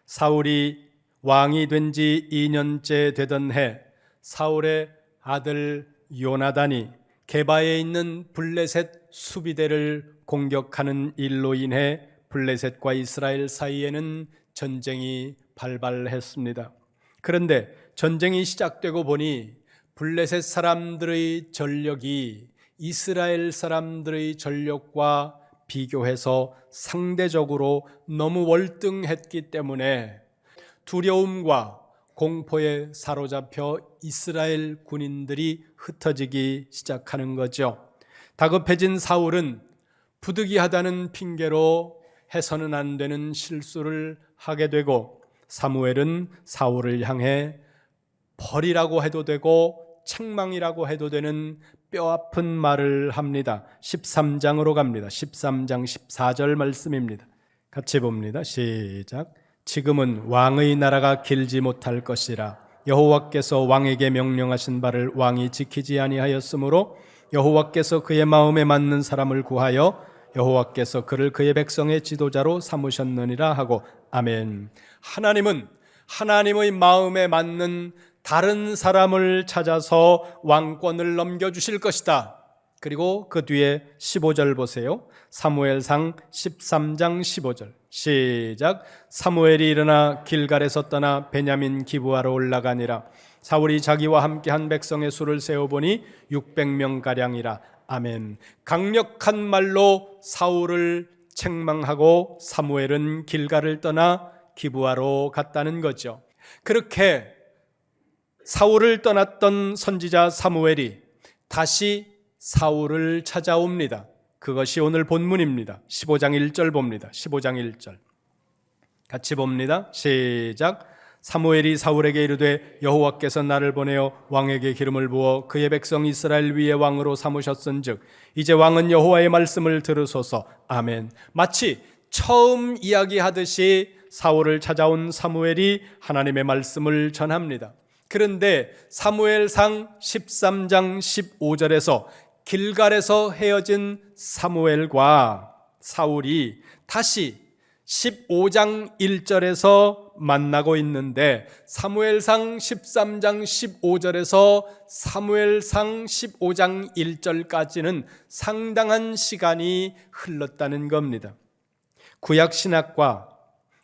사울이 왕이 된 지 2년째 되던 해, 사울의 아들 요나단이 게바에 있는 블레셋 수비대를 공격하는 일로 인해 블레셋과 이스라엘 사이에는 전쟁이 발발했습니다. 그런데 전쟁이 시작되고 보니 블레셋 사람들의 전력이 이스라엘 사람들의 전력과 비교해서 상대적으로 너무 월등했기 때문에 두려움과 공포에 사로잡혀 이스라엘 군인들이 흩어지기 시작하는 거죠. 다급해진 사울은 부득이하다는 핑계로 해서는 안 되는 실수를 하게 되고, 사무엘은 사울을 향해 벌이라고 해도 되고 책망이라고 해도 되는 뼈아픈 말을 합니다. 13장으로 갑니다. 13장 14절 말씀입니다. 같이 봅니다. 시작. 지금은 왕의 나라가 길지 못할 것이라. 여호와께서 왕에게 명령하신 바를 왕이 지키지 아니하였으므로 여호와께서 그의 마음에 맞는 사람을 구하여 여호와께서 그를 그의 백성의 지도자로 삼으셨느니라 하고. 아멘. 하나님은 하나님의 마음에 맞는 다른 사람을 찾아서 왕권을 넘겨주실 것이다. 그리고 그 뒤에 15절 보세요. 사무엘상 13장 15절 시작. 사무엘이 일어나 길갈에서 떠나 베냐민 기브아로 올라가니라. 사울이 자기와 함께한 백성의 수를 세어보니 600명가량이라. 아멘. 강력한 말로 사울을 책망하고 사무엘은 길갈을 떠나 기브아로 갔다는 거죠. 그렇게 사울을 떠났던 선지자 사무엘이 다시 사울을 찾아옵니다. 그것이 오늘 본문입니다. 15장 1절 봅니다. 15장 1절 같이 봅니다. 시작. 사무엘이 사울에게 이르되 여호와께서 나를 보내어 왕에게 기름을 부어 그의 백성 이스라엘 위에 왕으로 삼으셨은즉 이제 왕은 여호와의 말씀을 들으소서. 아멘. 마치 처음 이야기하듯이 사울을 찾아온 사무엘이 하나님의 말씀을 전합니다. 그런데 사무엘상 13장 15절에서 길갈에서 헤어진 사무엘과 사울이 다시 15장 1절에서 만나고 있는데, 사무엘상 13장 15절에서 사무엘상 15장 1절까지는 상당한 시간이 흘렀다는 겁니다. 구약 신학과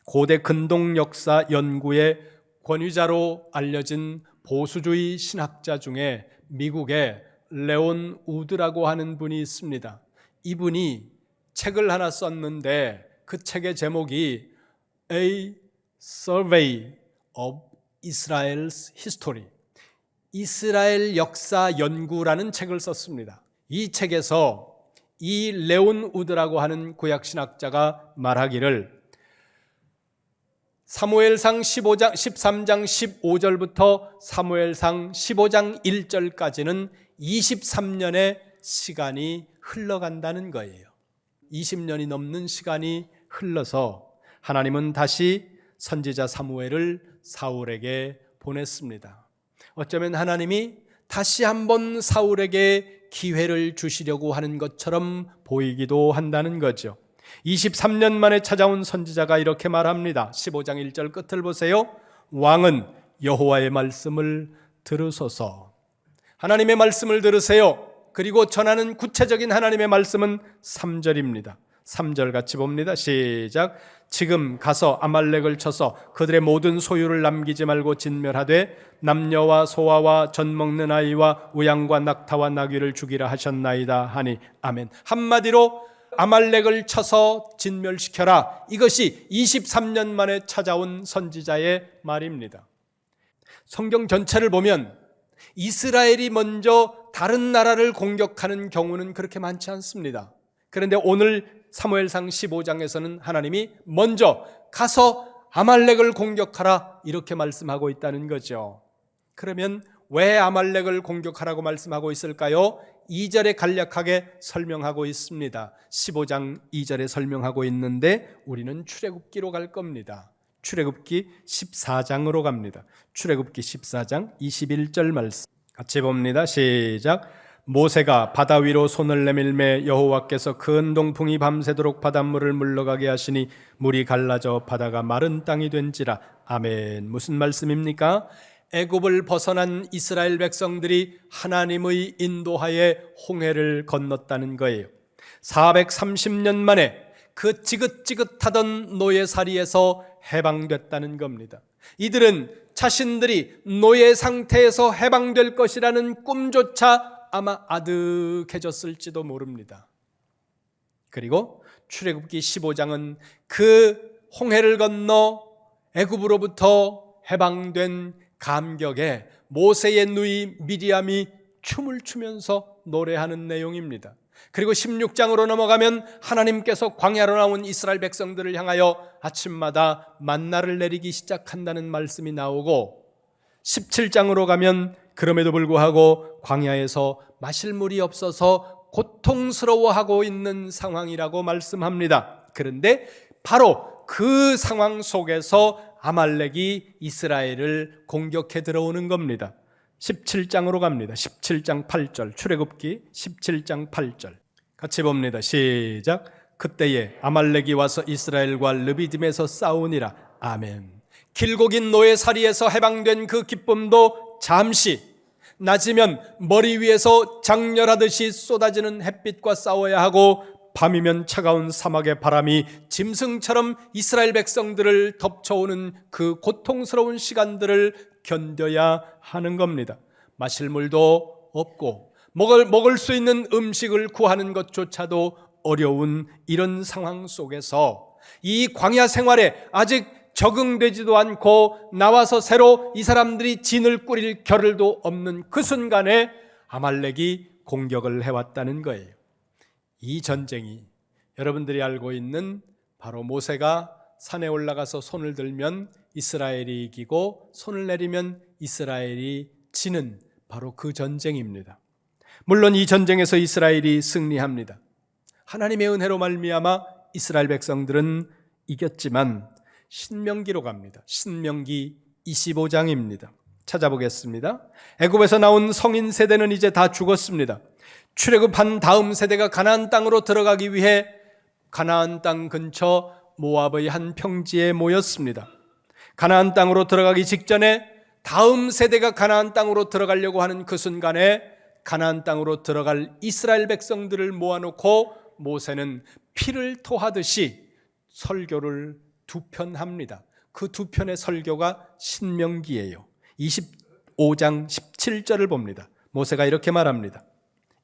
고대 근동 역사 연구의 권위자로 알려진 보수주의 신학자 중에 미국의 레온 우드라고 하는 분이 있습니다. 이분이 책을 하나 썼는데 그 책의 제목이 A Survey of Israel's History, 이스라엘 역사 연구라는 책을 썼습니다. 이 책에서 이 레온 우드라고 하는 구약신학자가 말하기를 사무엘상 13장 15절부터 사무엘상 15장 1절까지는 23년의 시간이 흘러간다는 거예요. 20년이 넘는 시간이 흘러서 하나님은 다시 선지자 사무엘을 사울에게 보냈습니다. 어쩌면 하나님이 다시 한번 사울에게 기회를 주시려고 하는 것처럼 보이기도 한다는 거죠. 23년 만에 찾아온 선지자가 이렇게 말합니다. 15장 1절 끝을 보세요. 왕은 여호와의 말씀을 들으소서. 하나님의 말씀을 들으세요. 그리고 전하는 구체적인 하나님의 말씀은 3절입니다. 3절 같이 봅니다. 시작. 지금 가서 아말렉을 쳐서 그들의 모든 소유를 남기지 말고 진멸하되 남녀와 소아와 젖 먹는 아이와 우양과 낙타와 나귀를 죽이라 하셨나이다 하니. 아멘. 한마디로 아말렉을 쳐서 진멸시켜라. 이것이 23년 만에 찾아온 선지자의 말입니다. 성경 전체를 보면 이스라엘이 먼저 다른 나라를 공격하는 경우는 그렇게 많지 않습니다. 그런데 오늘 사무엘상 15장에서는 하나님이 먼저 가서 아말렉을 공격하라 이렇게 말씀하고 있다는 거죠. 그러면 왜 아말렉을 공격하라고 말씀하고 있을까요? 2절에 간략하게 설명하고 있습니다. 15장 2절에 설명하고 있는데 우리는 출애굽기로 갈 겁니다. 출애굽기 14장으로 갑니다. 출애굽기 14장 21절 말씀 같이 봅니다. 시작. 모세가 바다 위로 손을 내밀매 여호와께서 큰 동풍이 밤새도록 바닷물을 물러가게 하시니 물이 갈라져 바다가 마른 땅이 된지라. 아멘. 무슨 말씀입니까? 애굽을 벗어난 이스라엘 백성들이 하나님의 인도하에 홍해를 건넜다는 거예요. 430년 만에 그 지긋지긋하던 노예살이에서 해방됐다는 겁니다. 이들은 자신들이 노예 상태에서 해방될 것이라는 꿈조차 아마 아득해졌을지도 모릅니다. 그리고 출애굽기 15장은 그 홍해를 건너 애굽으로부터 해방된 감격에 모세의 누이 미리암이 춤을 추면서 노래하는 내용입니다. 그리고 16장으로 넘어가면 하나님께서 광야로 나온 이스라엘 백성들을 향하여 아침마다 만나를 내리기 시작한다는 말씀이 나오고, 17장으로 가면 그럼에도 불구하고 광야에서 마실 물이 없어서 고통스러워하고 있는 상황이라고 말씀합니다. 그런데 바로 그 상황 속에서 아말렉이 이스라엘을 공격해 들어오는 겁니다. 17장으로 갑니다. 17장 8절, 출애굽기 17장 8절 같이 봅니다. 시작. 그때에 아말렉이 와서 이스라엘과 르비딤에서 싸우니라. 아멘. 길고 긴 노예살이에서 해방된 그 기쁨도 잠시, 낮이면 머리 위에서 장렬하듯이 쏟아지는 햇빛과 싸워야 하고, 밤이면 차가운 사막의 바람이 짐승처럼 이스라엘 백성들을 덮쳐오는 그 고통스러운 시간들을 견뎌야 하는 겁니다. 마실 물도 없고 먹을 수 있는 음식을 구하는 것조차도 어려운 이런 상황 속에서 이 광야 생활에 아직 적응되지도 않고 나와서 새로 이 사람들이 진을 꾸릴 겨를도 없는 그 순간에 아말렉이 공격을 해왔다는 거예요. 이 전쟁이 여러분들이 알고 있는 바로 모세가 산에 올라가서 손을 들면 이스라엘이 이기고 손을 내리면 이스라엘이 지는 바로 그 전쟁입니다. 물론 이 전쟁에서 이스라엘이 승리합니다. 하나님의 은혜로 말미암아 이스라엘 백성들은 이겼지만 신명기로 갑니다. 신명기 25장입니다. 찾아보겠습니다. 애굽에서 나온 성인 세대는 이제 다 죽었습니다. 출애굽한 다음 세대가 가나안 땅으로 들어가기 위해 가나안 땅 근처 모압의 한 평지에 모였습니다. 가나안 땅으로 들어가기 직전에 다음 세대가 가나안 땅으로 들어가려고 하는 그 순간에 가나안 땅으로 들어갈 이스라엘 백성들을 모아놓고 모세는 피를 토하듯이 설교를 두 편 합니다. 그 두 편의 설교가 신명기예요. 25장 17절을 봅니다. 모세가 이렇게 말합니다.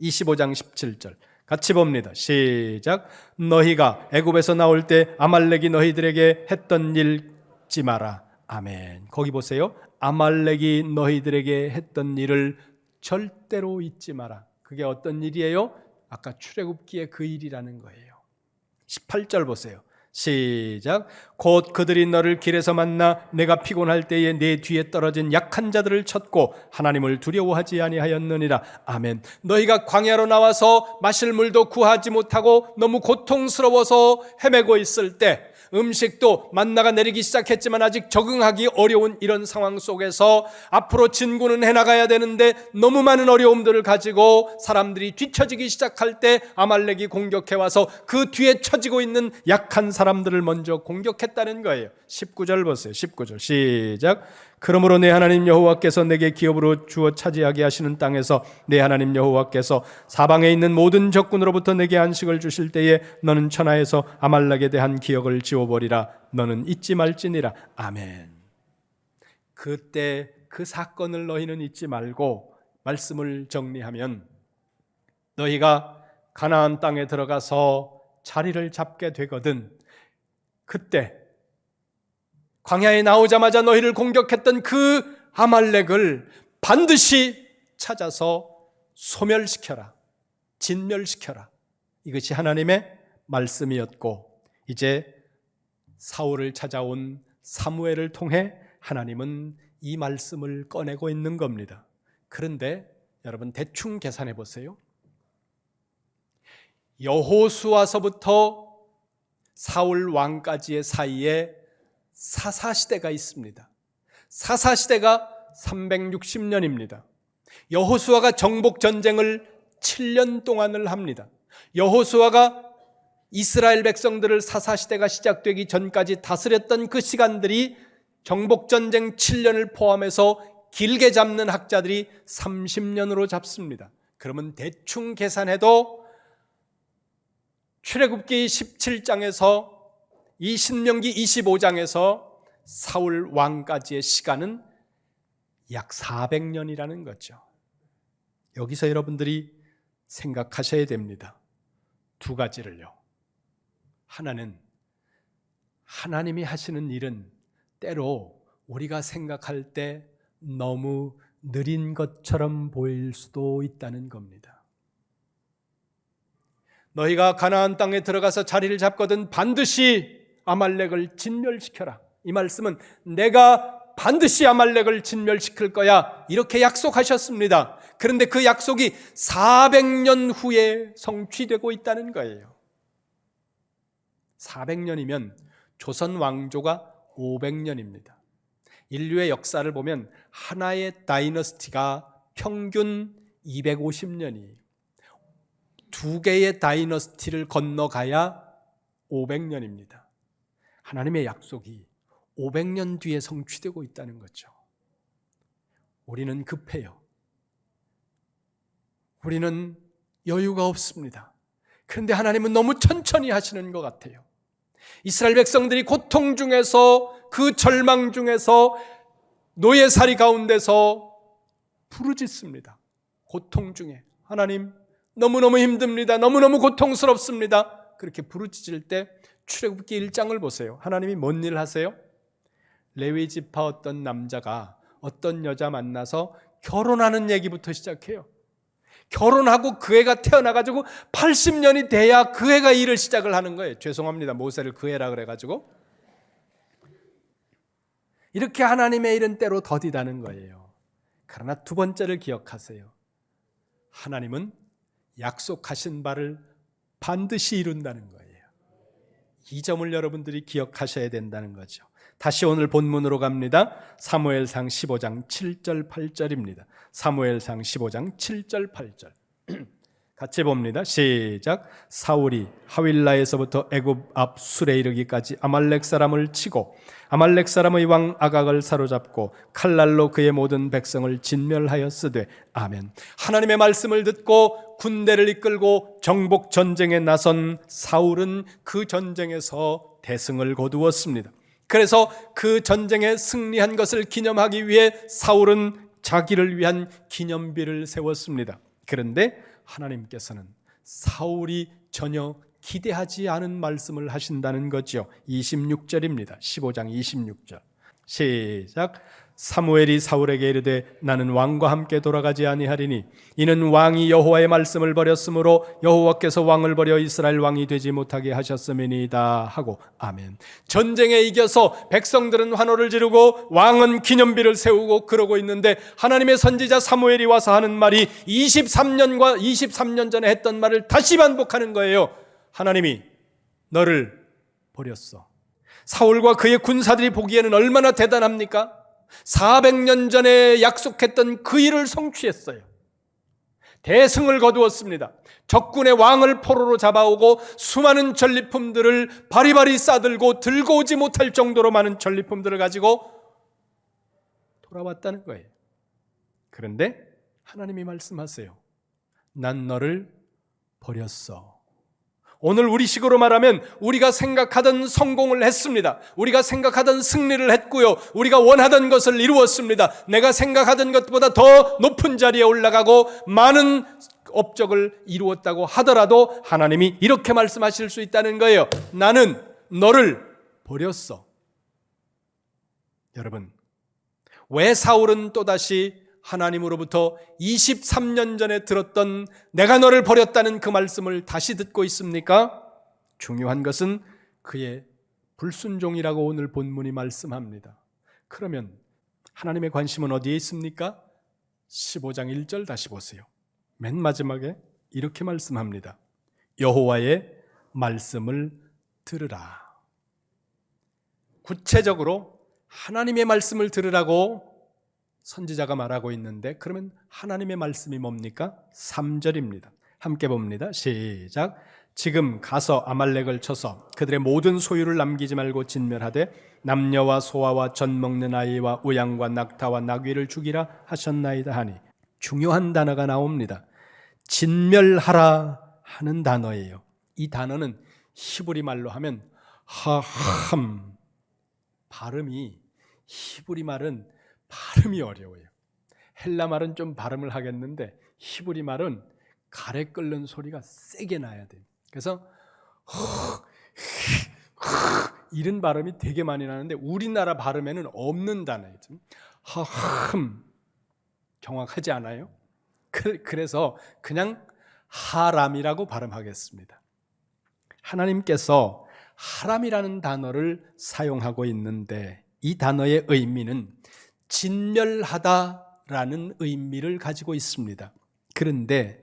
25장 17절 같이 봅니다. 시작. 너희가 애굽에서 나올 때 아말렉이 너희들에게 했던 일 잊지 마라. 아멘. 거기 보세요. 아말렉이 너희들에게 했던 일을 절대로 잊지 마라. 그게 어떤 일이에요? 아까 출애굽기의 그 일이라는 거예요. 18절 보세요. 시작. 곧 그들이 너를 길에서 만나 내가 피곤할 때에 내 뒤에 떨어진 약한 자들을 쳤고 하나님을 두려워하지 아니하였느니라. 아멘. 너희가 광야로 나와서 마실 물도 구하지 못하고 너무 고통스러워서 헤매고 있을 때, 음식도 만나가 내리기 시작했지만 아직 적응하기 어려운 이런 상황 속에서 앞으로 진군은 해나가야 되는데 너무 많은 어려움들을 가지고 사람들이 뒤처지기 시작할 때 아말렉이 공격해와서 그 뒤에 처지고 있는 약한 사람들을 먼저 공격했다는 거예요. 19절 보세요. 19절 시작. 그러므로 내 하나님 여호와께서 내게 기업으로 주어 차지하게 하시는 땅에서 내 하나님 여호와께서 사방에 있는 모든 적군으로부터 내게 안식을 주실 때에 너는 천하에서 아말렉에 대한 기억을 지워버리라. 너는 잊지 말지니라. 아멘. 그때 그 사건을 너희는 잊지 말고 말씀을 정리하면, 너희가 가나안 땅에 들어가서 자리를 잡게 되거든 그때 광야에 나오자마자 너희를 공격했던 그 아말렉을 반드시 찾아서 소멸시켜라, 진멸시켜라. 이것이 하나님의 말씀이었고, 이제 사울을 찾아온 사무엘을 통해 하나님은 이 말씀을 꺼내고 있는 겁니다. 그런데 여러분 대충 계산해 보세요. 여호수아서부터 사울 왕까지의 사이에 사사시대가 있습니다. 사사시대가 360년입니다. 여호수아가 정복전쟁을 7년 동안을 합니다. 여호수아가 이스라엘 백성들을 사사시대가 시작되기 전까지 다스렸던 그 시간들이 정복전쟁 7년을 포함해서 길게 잡는 학자들이 30년으로 잡습니다. 그러면 대충 계산해도 출애굽기 17장에서 이 신명기 25장에서 사울 왕까지의 시간은 약 400년이라는 거죠. 여기서 여러분들이 생각하셔야 됩니다. 두 가지를요. 하나는 하나님이 하시는 일은 때로 우리가 생각할 때 너무 느린 것처럼 보일 수도 있다는 겁니다. 너희가 가나안 땅에 들어가서 자리를 잡거든 반드시 아말렉을 진멸시켜라. 이 말씀은 내가 반드시 아말렉을 진멸시킬 거야, 이렇게 약속하셨습니다. 그런데 그 약속이 400년 후에 성취되고 있다는 거예요. 400년이면 조선 왕조가 500년입니다. 인류의 역사를 보면 하나의 다이너스티가 평균 250년이에요. 두 개의 다이너스티를 건너가야 500년입니다. 하나님의 약속이 500년 뒤에 성취되고 있다는 거죠. 우리는 급해요. 우리는 여유가 없습니다. 그런데 하나님은 너무 천천히 하시는 것 같아요. 이스라엘 백성들이 고통 중에서, 그 절망 중에서, 노예살이 가운데서 부르짖습니다. 고통 중에 하나님 너무너무 힘듭니다. 너무너무 고통스럽습니다. 그렇게 부르짖을 때 출애굽기 1장을 보세요. 하나님이 뭔 일을 하세요? 레위 지파 어떤 남자가 어떤 여자 만나서 결혼하는 얘기부터 시작해요. 결혼하고 그 애가 태어나가지고 80년이 돼야 그 애가 일을 시작을 하는 거예요. 죄송합니다. 모세를 그 애라 그래가지고. 이렇게 하나님의 일은 때로 더디다는 거예요. 그러나 두 번째를 기억하세요. 하나님은 약속하신 바를 반드시 이룬다는 거예요. 이 점을 여러분들이 기억하셔야 된다는 거죠. 다시 오늘 본문으로 갑니다. 사무엘상 15장 7절 8절입니다. 사무엘상 15장 7절 8절 같이 봅니다. 시작. 사울이 하윌라에서부터 애굽 앞 술에 이르기까지 아말렉 사람을 치고 아말렉 사람의 왕 아각을 사로잡고 칼날로 그의 모든 백성을 진멸하였으되. 아멘. 하나님의 말씀을 듣고 군대를 이끌고 정복 전쟁에 나선 사울은 그 전쟁에서 대승을 거두었습니다. 그래서 그 전쟁에 승리한 것을 기념하기 위해 사울은 자기를 위한 기념비를 세웠습니다. 그런데 하나님께서는 사울이 전혀 기대하지 않은 말씀을 하신다는 거죠. 26절입니다. 15장 26절 시작. 사무엘이 사울에게 이르되 나는 왕과 함께 돌아가지 아니하리니 이는 왕이 여호와의 말씀을 버렸으므로 여호와께서 왕을 버려 이스라엘 왕이 되지 못하게 하셨음이니이다 하고. 아멘. 전쟁에 이겨서 백성들은 환호를 지르고 왕은 기념비를 세우고 그러고 있는데 하나님의 선지자 사무엘이 와서 하는 말이 23년 전에 했던 말을 다시 반복하는 거예요. 하나님이 너를 버렸어. 사울과 그의 군사들이 보기에는 얼마나 대단합니까? 400년 전에 약속했던 그 일을 성취했어요. 대승을 거두었습니다. 적군의 왕을 포로로 잡아오고 수많은 전리품들을 바리바리 싸들고 들고 오지 못할 정도로 많은 전리품들을 가지고 돌아왔다는 거예요. 그런데 하나님이 말씀하세요. 난 너를 버렸어. 오늘 우리식으로 말하면 우리가 생각하던 성공을 했습니다. 우리가 생각하던 승리를 했고요. 우리가 원하던 것을 이루었습니다. 내가 생각하던 것보다 더 높은 자리에 올라가고 많은 업적을 이루었다고 하더라도 하나님이 이렇게 말씀하실 수 있다는 거예요. 나는 너를 버렸어. 여러분, 왜 사울은 또다시 하나님으로부터 23년 전에 들었던 내가 너를 버렸다는 그 말씀을 다시 듣고 있습니까? 중요한 것은 그의 불순종이라고 오늘 본문이 말씀합니다. 그러면 하나님의 관심은 어디에 있습니까? 15장 1절 다시 보세요. 맨 마지막에 이렇게 말씀합니다. 여호와의 말씀을 들으라. 구체적으로 하나님의 말씀을 들으라고 선지자가 말하고 있는데 그러면 하나님의 말씀이 뭡니까? 3절입니다. 함께 봅니다. 시작. 지금 가서 아말렉을 쳐서 그들의 모든 소유를 남기지 말고 진멸하되 남녀와 소아와 젖 먹는 아이와 우양과 낙타와 나귀를 죽이라 하셨나이다 하니, 중요한 단어가 나옵니다. 진멸하라 하는 단어예요. 이 단어는 히브리 말로 하면 하함. 발음이, 히브리 말은 발음이 어려워요. 헬라 말은 좀 발음을 하겠는데 히브리 말은 가래 끓는 소리가 세게 나야 돼요. 그래서 이런 발음이 되게 많이 나는데 우리나라 발음에는 없는 단어예요. 하함. 정확하지 않아요? 그래서 그냥 하람이라고 발음하겠습니다. 하나님께서 하람이라는 단어를 사용하고 있는데 이 단어의 의미는 진멸하다라는 의미를 가지고 있습니다. 그런데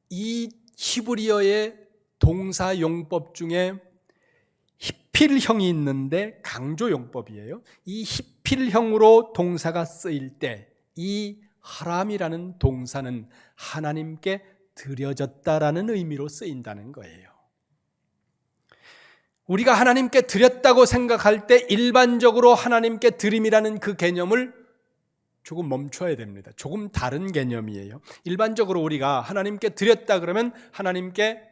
이 히브리어의 동사 용법 중에 히필형이 있는데 강조 용법이에요. 이 히필형으로 동사가 쓰일 때 이 하람이라는 동사는 하나님께 드려졌다라는 의미로 쓰인다는 거예요. 우리가 하나님께 드렸다고 생각할 때 일반적으로 하나님께 드림이라는 그 개념을 조금 멈춰야 됩니다. 조금 다른 개념이에요. 일반적으로 우리가 하나님께 드렸다 그러면 하나님께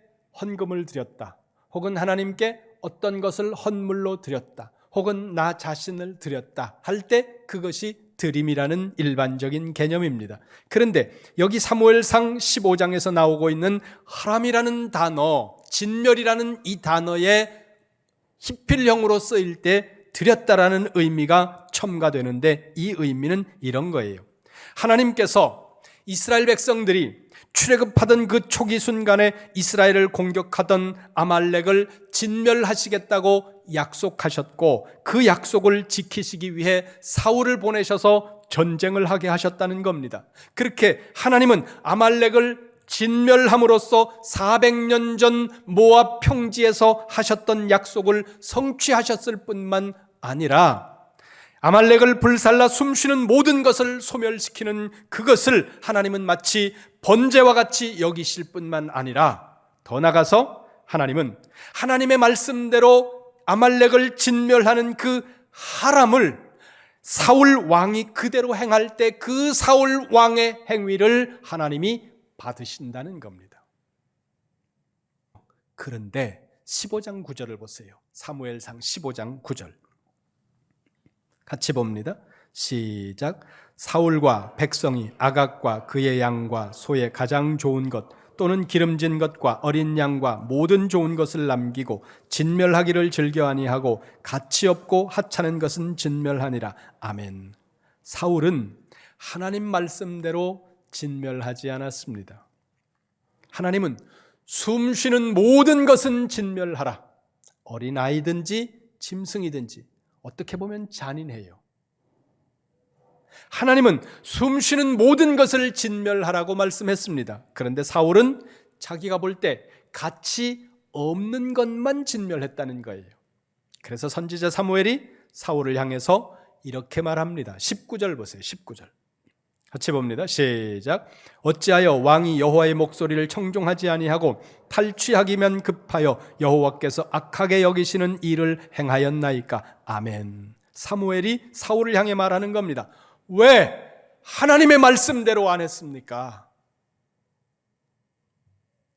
헌금을 드렸다, 혹은 하나님께 어떤 것을 헌물로 드렸다, 혹은 나 자신을 드렸다 할 때 그것이 드림이라는 일반적인 개념입니다. 그런데 여기 사무엘상 15장에서 나오고 있는 하람이라는 단어, 진멸이라는 이 단어의 히필형으로 쓰일 때 드렸다라는 의미가 첨가되는데 이 의미는 이런 거예요. 하나님께서 이스라엘 백성들이 출애굽하던 그 초기 순간에 이스라엘을 공격하던 아말렉을 진멸하시겠다고 약속하셨고 그 약속을 지키시기 위해 사울을 보내셔서 전쟁을 하게 하셨다는 겁니다. 그렇게 하나님은 아말렉을 진멸함으로써 400년 전 모압 평지에서 하셨던 약속을 성취하셨을 뿐만 아니라 아말렉을 불살라 숨쉬는 모든 것을 소멸시키는 그것을 하나님은 마치 번제와 같이 여기실 뿐만 아니라 더 나아가서 하나님은 하나님의 말씀대로 아말렉을 진멸하는 그 하람을 사울 왕이 그대로 행할 때 그 사울 왕의 행위를 하나님이 받으신다는 겁니다. 그런데 15장 9절을 보세요. 사무엘상 15장 9절 같이 봅니다. 시작. 사울과 백성이 아각과 그의 양과 소의 가장 좋은 것 또는 기름진 것과 어린 양과 모든 좋은 것을 남기고 진멸하기를 즐겨 아니하고 가치 없고 하찮은 것은 진멸하니라. 아멘. 사울은 하나님 말씀대로 진멸하지 않았습니다. 하나님은 숨쉬는 모든 것은 진멸하라. 어린아이든지 짐승이든지 어떻게 보면 잔인해요. 하나님은 숨쉬는 모든 것을 진멸하라고 말씀했습니다. 그런데 사울은 자기가 볼 때 가치 없는 것만 진멸했다는 거예요. 그래서 선지자 사무엘이 사울을 향해서 이렇게 말합니다. 19절 보세요. 19절 같이 봅니다. 시작. 어찌하여 왕이 여호와의 목소리를 청종하지 아니하고 탈취하기면 급하여 여호와께서 악하게 여기시는 일을 행하였나이까. 아멘. 사무엘이 사울을 향해 말하는 겁니다. 왜 하나님의 말씀대로 안 했습니까?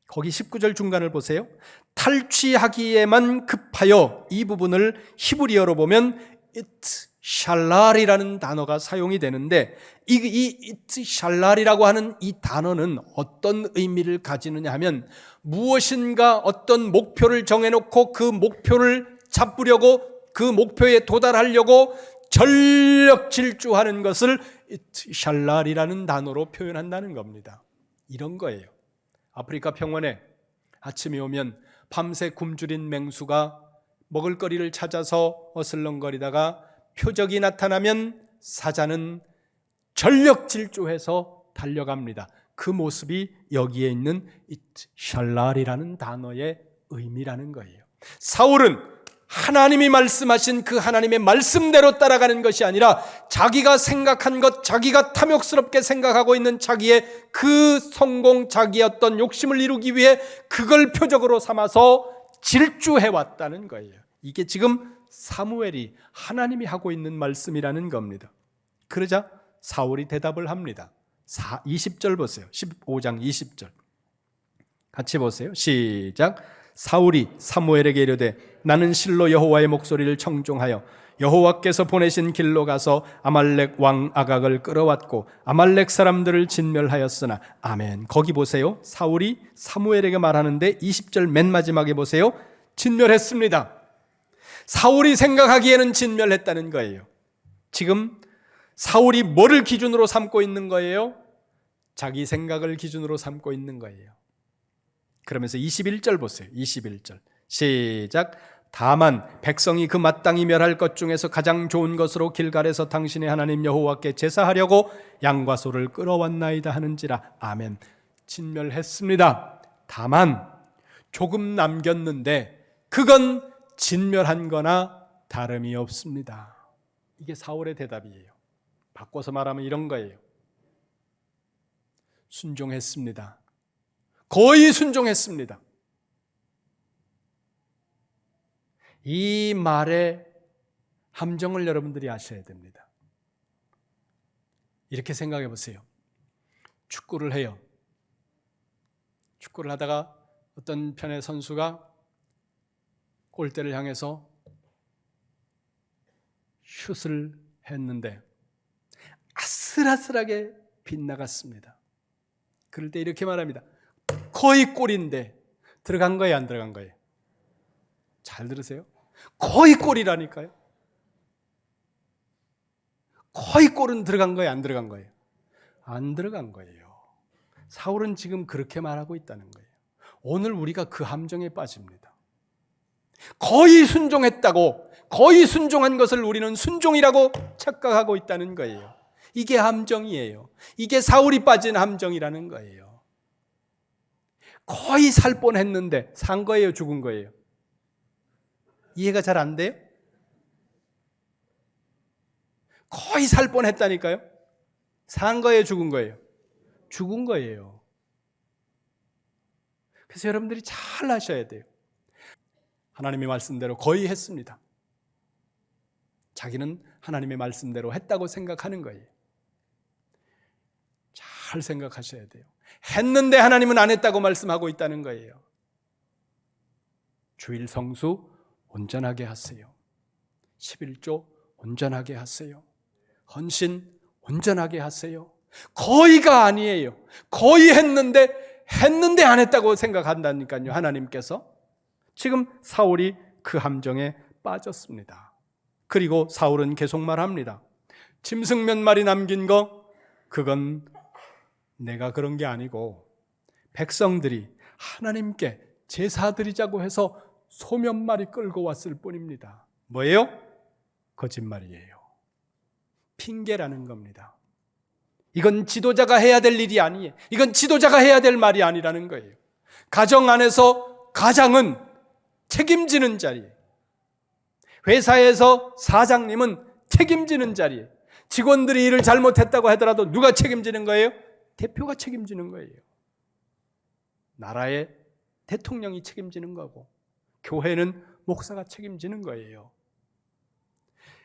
거기 19절 중간을 보세요. 탈취하기에만 급하여, 이 부분을 히브리어로 보면 it 샬랄이라는 단어가 사용이 되는데 이 it 샬랄이라고 하는 이 단어는 어떤 의미를 가지느냐 하면 무엇인가 어떤 목표를 정해놓고 그 목표를 잡으려고 그 목표에 도달하려고 전력 질주하는 것을 it 샬랄이라는 단어로 표현한다는 겁니다. 이런 거예요. 아프리카 평원에 아침이 오면 밤새 굶주린 맹수가 먹을거리를 찾아서 어슬렁거리다가 표적이 나타나면 사자는 전력 질주해서 달려갑니다. 그 모습이 여기에 있는 it 샬랄이라는 단어의 의미라는 거예요. 사울은 하나님이 말씀하신 그 하나님의 말씀대로 따라가는 것이 아니라 자기가 생각한 것, 자기가 탐욕스럽게 생각하고 있는 자기의 그 성공, 자기의 어떤 욕심을 이루기 위해 그걸 표적으로 삼아서 질주해왔다는 거예요. 이게 지금 사무엘이 하나님이 하고 있는 말씀이라는 겁니다. 그러자 사울이 대답을 합니다. 20절 보세요. 15장 20절 같이 보세요. 시작. 사울이 사무엘에게 이르되 나는 실로 여호와의 목소리를 청종하여 여호와께서 보내신 길로 가서 아말렉 왕 아각을 끌어왔고 아말렉 사람들을 진멸하였으나. 아멘. 거기 보세요. 사울이 사무엘에게 말하는데 20절 맨 마지막에 보세요. 진멸했습니다. 사울이 생각하기에는 진멸했다는 거예요. 지금 사울이 뭐를 기준으로 삼고 있는 거예요? 자기 생각을 기준으로 삼고 있는 거예요. 그러면서 21절 보세요. 21절 시작. 다만 백성이 그 마땅히 멸할 것 중에서 가장 좋은 것으로 길갈에서 당신의 하나님 여호와께 제사하려고 양과 소를 끌어왔나이다 하는지라. 아멘. 진멸했습니다. 다만 조금 남겼는데 그건 진멸한 거나 다름이 없습니다. 이게 사울의 대답이에요. 바꿔서 말하면 이런 거예요. 순종했습니다. 거의 순종했습니다. 이 말의 함정을 여러분들이 아셔야 됩니다. 이렇게 생각해 보세요. 축구를 해요. 축구를 하다가 어떤 편의 선수가 골대를 향해서 슛을 했는데 아슬아슬하게 빗나갔습니다. 그럴 때 이렇게 말합니다. 거의 골인데 들어간 거예요, 안 들어간 거예요? 잘 들으세요. 거의 골이라니까요. 거의 골은 들어간 거예요, 안 들어간 거예요? 안 들어간 거예요. 사울은 지금 그렇게 말하고 있다는 거예요. 오늘 우리가 그 함정에 빠집니다. 거의 순종했다고, 거의 순종한 것을 우리는 순종이라고 착각하고 있다는 거예요. 이게 함정이에요. 이게 사울이 빠진 함정이라는 거예요. 거의 살 뻔했는데 산 거예요, 죽은 거예요? 이해가 잘 안 돼요? 거의 살 뻔했다니까요. 산 거예요, 죽은 거예요? 죽은 거예요. 그래서 여러분들이 잘 아셔야 돼요. 하나님의 말씀대로 거의 했습니다. 자기는 하나님의 말씀대로 했다고 생각하는 거예요. 잘 생각하셔야 돼요. 했는데 하나님은 안 했다고 말씀하고 있다는 거예요. 주일 성수 온전하게 하세요. 11조 온전하게 하세요. 헌신 온전하게 하세요. 거의가 아니에요. 거의 했는데 안 했다고 생각한다니까요. 하나님께서. 지금 사울이 그 함정에 빠졌습니다. 그리고 사울은 계속 말합니다. 짐승 몇 마리 남긴 거 그건 내가 그런 게 아니고 백성들이 하나님께 제사 드리자고 해서 소 몇 마리 끌고 왔을 뿐입니다. 뭐예요? 거짓말이에요. 핑계라는 겁니다. 이건 지도자가 해야 될 일이 아니에요. 이건 지도자가 해야 될 말이 아니라는 거예요. 가정 안에서 가장은 책임지는 자리예요. 회사에서 사장님은 책임지는 자리예요. 직원들이 일을 잘못했다고 하더라도 누가 책임지는 거예요? 대표가 책임지는 거예요. 나라의 대통령이 책임지는 거고 교회는 목사가 책임지는 거예요.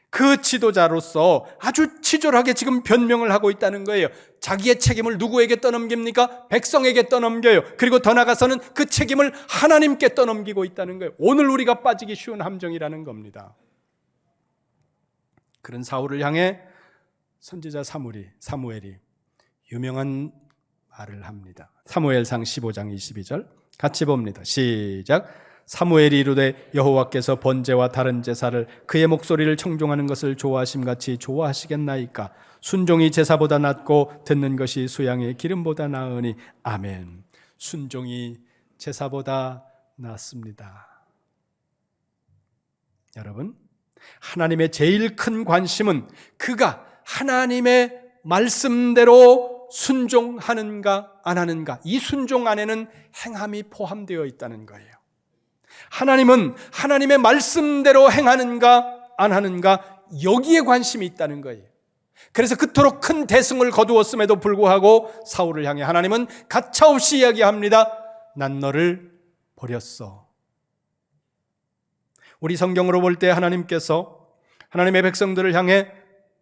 그 지도자로서 아주 치졸하게 지금 변명을 하고 있다는 거예요. 자기의 책임을 누구에게 떠넘깁니까? 백성에게 떠넘겨요. 그리고 더 나아가서는 그 책임을 하나님께 떠넘기고 있다는 거예요. 오늘 우리가 빠지기 쉬운 함정이라는 겁니다. 그런 사울을 향해 선지자 사무엘이 유명한 말을 합니다. 사무엘상 15장 22절 같이 봅니다. 시작. 사무엘이 이르되 여호와께서 번제와 다른 제사를 그의 목소리를 청종하는 것을 좋아하심같이 좋아하시겠나이까? 순종이 제사보다 낫고 듣는 것이 수양의 기름보다 나으니. 아멘. 순종이 제사보다 낫습니다. 여러분, 하나님의 제일 큰 관심은 그가 하나님의 말씀대로 순종하는가 안 하는가, 이 순종 안에는 행함이 포함되어 있다는 거예요. 하나님은 하나님의 말씀대로 행하는가 안 하는가 여기에 관심이 있다는 거예요. 그래서 그토록 큰 대승을 거두었음에도 불구하고 사울을 향해 하나님은 가차없이 이야기합니다. 난 너를 버렸어. 우리 성경으로 볼 때 하나님께서 하나님의 백성들을 향해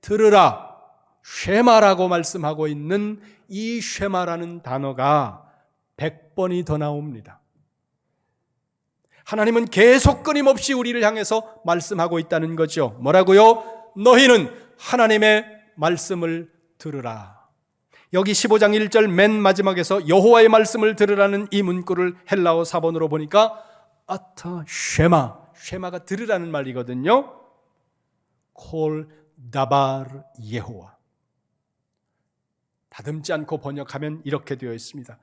들으라, 쉐마라고 말씀하고 있는 이 쉐마라는 단어가 100번이 더 나옵니다. 하나님은 계속 끊임없이 우리를 향해서 말씀하고 있다는 거죠. 뭐라고요? 너희는 하나님의 말씀을 들으라. 여기 15장 1절 맨 마지막에서 여호와의 말씀을 들으라는 이 문구를 헬라어 사본으로 보니까 아타 쉐마, 쉐마가 들으라는 말이거든요. 콜 다발 예호와. 다듬지 않고 번역하면 이렇게 되어 있습니다.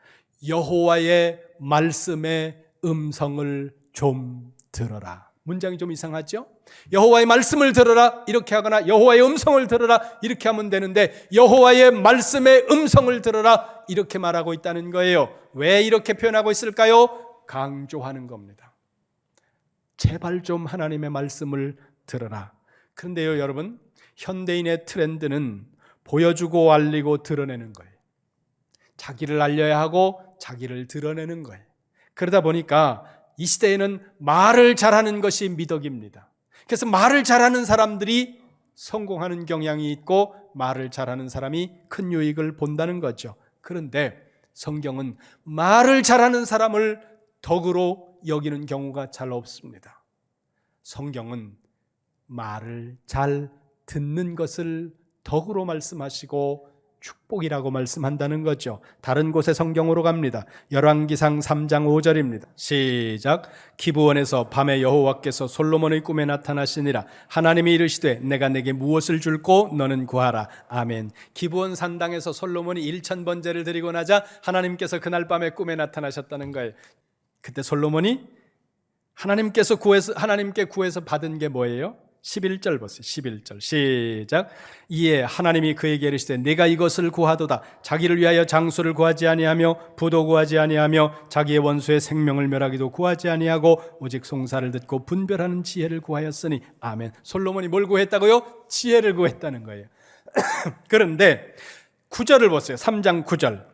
여호와의 말씀의 음성을 좀 들어라. 문장이 좀 이상하죠? 여호와의 말씀을 들어라 이렇게 하거나 여호와의 음성을 들어라 이렇게 하면 되는데 여호와의 말씀의 음성을 들어라 이렇게 말하고 있다는 거예요. 왜 이렇게 표현하고 있을까요? 강조하는 겁니다. 제발 좀 하나님의 말씀을 들어라. 그런데요 여러분, 현대인의 트렌드는 보여주고 알리고 드러내는 거예요. 자기를 알려야 하고 자기를 드러내는 거예요. 그러다 보니까 이 시대에는 말을 잘하는 것이 미덕입니다. 그래서 말을 잘하는 사람들이 성공하는 경향이 있고 말을 잘하는 사람이 큰 유익을 본다는 거죠. 그런데 성경은 말을 잘하는 사람을 덕으로 여기는 경우가 잘 없습니다. 성경은 말을 잘 듣는 것을 덕으로 말씀하시고 축복이라고 말씀한다는 거죠. 다른 곳에 성경으로 갑니다. 열왕기상 3장 5절입니다. 시작. 기브온에서 밤에 여호와께서 솔로몬의 꿈에 나타나시니라. 하나님이 이르시되 내가 내게 무엇을 줄꼬 너는 구하라. 아멘. 기브온 산당에서 솔로몬이 1000번제를 드리고 나자 하나님께서 그날 밤에 꿈에 나타나셨다는 거예요. 그때 솔로몬이 하나님께 구해서 받은 게 뭐예요? 11절 보세요. 11절 시작. 이에 하나님이 그에게 이르시되 네가 이것을 구하도다. 자기를 위하여 장수를 구하지 아니하며 부도 구하지 아니하며 자기의 원수의 생명을 멸하기도 구하지 아니하고 오직 송사를 듣고 분별하는 지혜를 구하였으니 아멘. 솔로몬이 뭘 구했다고요? 지혜를 구했다는 거예요. 그런데 9절을 보세요. 3장 9절.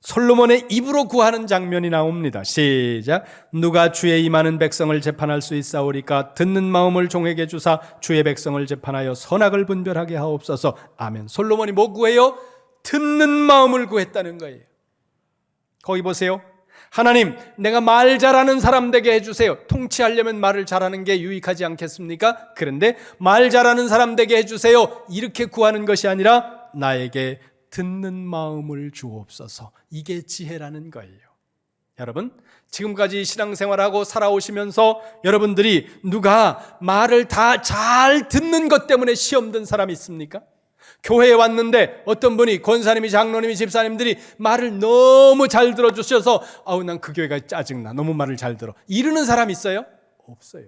솔로몬의 입으로 구하는 장면이 나옵니다. 시작. 누가 주의 임하는 백성을 재판할 수 있사오리까? 듣는 마음을 종에게 주사 주의 백성을 재판하여 선악을 분별하게 하옵소서. 아멘. 솔로몬이 뭐 구해요? 듣는 마음을 구했다는 거예요. 거기 보세요. 하나님, 내가 말 잘하는 사람 되게 해주세요. 통치하려면 말을 잘하는 게 유익하지 않겠습니까? 그런데 말 잘하는 사람 되게 해주세요. 이렇게 구하는 것이 아니라 나에게 듣는 마음을 주옵소서. 이게 지혜라는 거예요. 여러분, 지금까지 신앙생활하고 살아오시면서 여러분들이 누가 말을 다 잘 듣는 것 때문에 시험 든 사람이 있습니까? 교회에 왔는데 어떤 분이 권사님이 장로님이 집사님들이 말을 너무 잘 들어주셔서 난 그 교회가 짜증나. 너무 말을 잘 들어. 이러는 사람 있어요? 없어요.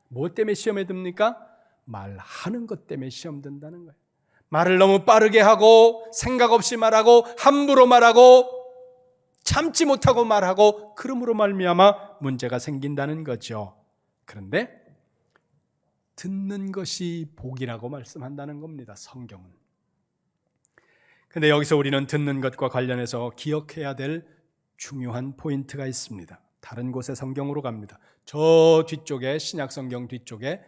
뭐 때문에 시험에 듭니까? 말하는 것 때문에 시험 든다는 거예요. 말을 너무 빠르게 하고 생각 없이 말하고 함부로 말하고 참지 못하고 말하고 그러므로 말미암아 문제가 생긴다는 거죠. 그런데 듣는 것이 복이라고 말씀한다는 겁니다. 성경은. 그런데 여기서 우리는 듣는 것과 관련해서 기억해야 될 중요한 포인트가 있습니다. 다른 곳에 성경으로 갑니다. 저 뒤쪽에 신약성경 뒤쪽에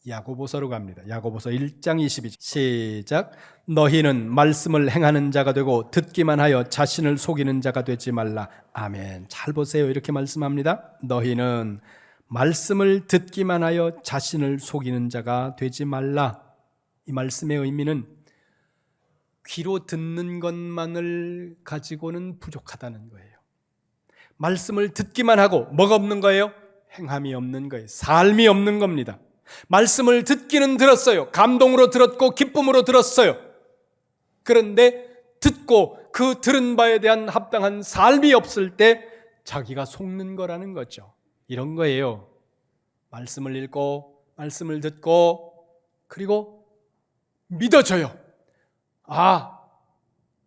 야고보서로 갑니다. 야고보서 1장 22절 시작. 너희는 말씀을 행하는 자가 되고 듣기만 하여 자신을 속이는 자가 되지 말라. 아멘. 잘 보세요. 이렇게 말씀합니다. 너희는 말씀을 듣기만 하여 자신을 속이는 자가 되지 말라. 이 말씀의 의미는 귀로 듣는 것만을 가지고는 부족하다는 거예요. 말씀을 듣기만 하고 뭐가 없는 거예요? 행함이 없는 거예요. 삶이 없는 겁니다. 말씀을 듣기는 들었어요. 감동으로 들었고 기쁨으로 들었어요. 그런데 듣고 그 들은 바에 대한 합당한 삶이 없을 때 자기가 속는 거라는 거죠. 이런 거예요. 말씀을 읽고 말씀을 듣고 그리고 믿어져요.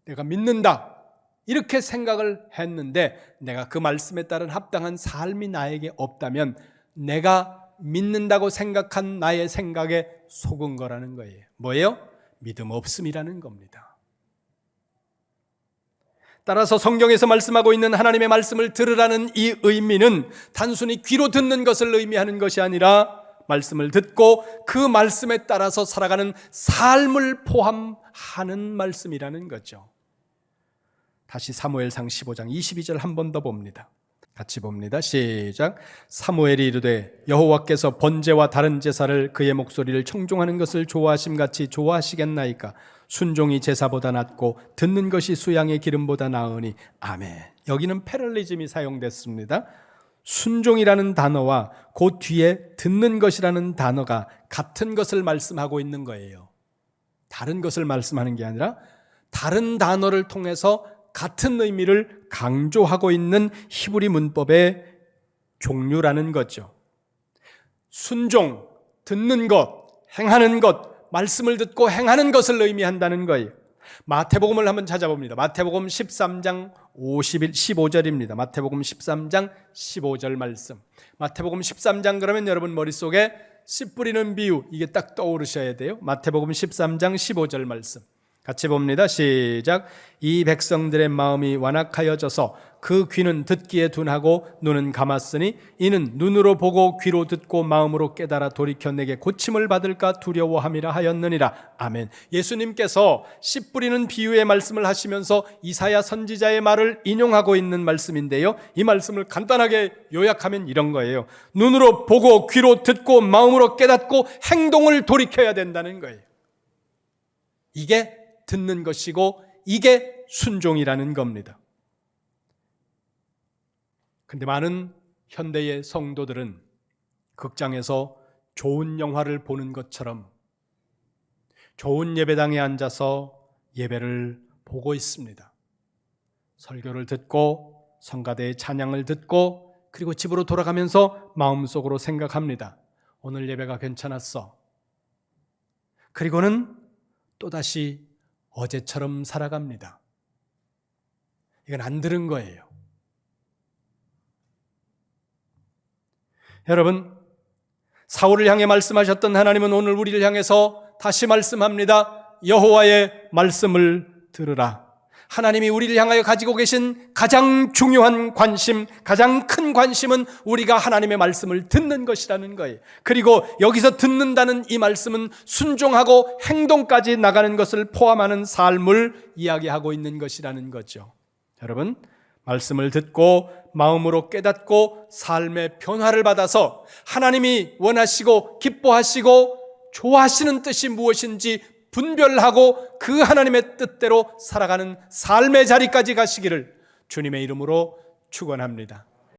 내가 믿는다. 이렇게 생각을 했는데 내가 그 말씀에 따른 합당한 삶이 나에게 없다면 내가 믿는다고 생각한 나의 생각에 속은 거라는 거예요. 뭐예요? 믿음 없음이라는 겁니다. 따라서 성경에서 말씀하고 있는 하나님의 말씀을 들으라는 이 의미는 단순히 귀로 듣는 것을 의미하는 것이 아니라 말씀을 듣고 그 말씀에 따라서 살아가는 삶을 포함하는 말씀이라는 거죠. 다시 사무엘상 15장 22절 한 번 더 봅니다. 같이 봅니다. 시작. 사무엘이 이르되 여호와께서 번제와 다른 제사를 그의 목소리를 청종하는 것을 좋아하심같이 좋아하시겠나이까? 순종이 제사보다 낫고 듣는 것이 수양의 기름보다 나으니. 아멘. 여기는 패럴리즘이 사용됐습니다. 순종이라는 단어와 그 뒤에 듣는 것이라는 단어가 같은 것을 말씀하고 있는 거예요. 다른 것을 말씀하는 게 아니라 다른 단어를 통해서 같은 의미를 강조하고 있는 히브리 문법의 종류라는 거죠. 순종, 듣는 것, 행하는 것, 말씀을 듣고 행하는 것을 의미한다는 거예요. 마태복음을 한번 찾아봅니다. 마태복음 13장 15절입니다. 마태복음 13장 15절 말씀. 마태복음 13장 그러면 여러분 머릿속에 씨 뿌리는 비유, 이게 딱 떠오르셔야 돼요. 마태복음 13장 15절 말씀. 같이 봅니다. 시작. 이 백성들의 마음이 완악하여져서 그 귀는 듣기에 둔하고 눈은 감았으니 이는 눈으로 보고 귀로 듣고 마음으로 깨달아 돌이켜 내게 고침을 받을까 두려워함이라 하였느니라. 아멘. 예수님께서 씨 뿌리는 비유의 말씀을 하시면서 이사야 선지자의 말을 인용하고 있는 말씀인데요, 이 말씀을 간단하게 요약하면 이런 거예요. 눈으로 보고 귀로 듣고 마음으로 깨닫고 행동을 돌이켜야 된다는 거예요. 이게 듣는 것이고 이게 순종이라는 겁니다. 근데 많은 현대의 성도들은 극장에서 좋은 영화를 보는 것처럼 좋은 예배당에 앉아서 예배를 보고 있습니다. 설교를 듣고 성가대의 찬양을 듣고 그리고 집으로 돌아가면서 마음속으로 생각합니다. 오늘 예배가 괜찮았어. 그리고는 또다시 어제처럼 살아갑니다. 이건 안 들은 거예요. 여러분, 사울을 향해 말씀하셨던 하나님은 오늘 우리를 향해서 다시 말씀합니다. 여호와의 말씀을 들으라. 하나님이 우리를 향하여 가지고 계신 가장 중요한 관심, 가장 큰 관심은 우리가 하나님의 말씀을 듣는 것이라는 거예요. 그리고 여기서 듣는다는 이 말씀은 순종하고 행동까지 나가는 것을 포함하는 삶을 이야기하고 있는 것이라는 거죠. 여러분, 말씀을 듣고 마음으로 깨닫고 삶의 변화를 받아서 하나님이 원하시고 기뻐하시고 좋아하시는 뜻이 무엇인지 분별하고 그 하나님의 뜻대로 살아가는 삶의 자리까지 가시기를 주님의 이름으로 축원합니다.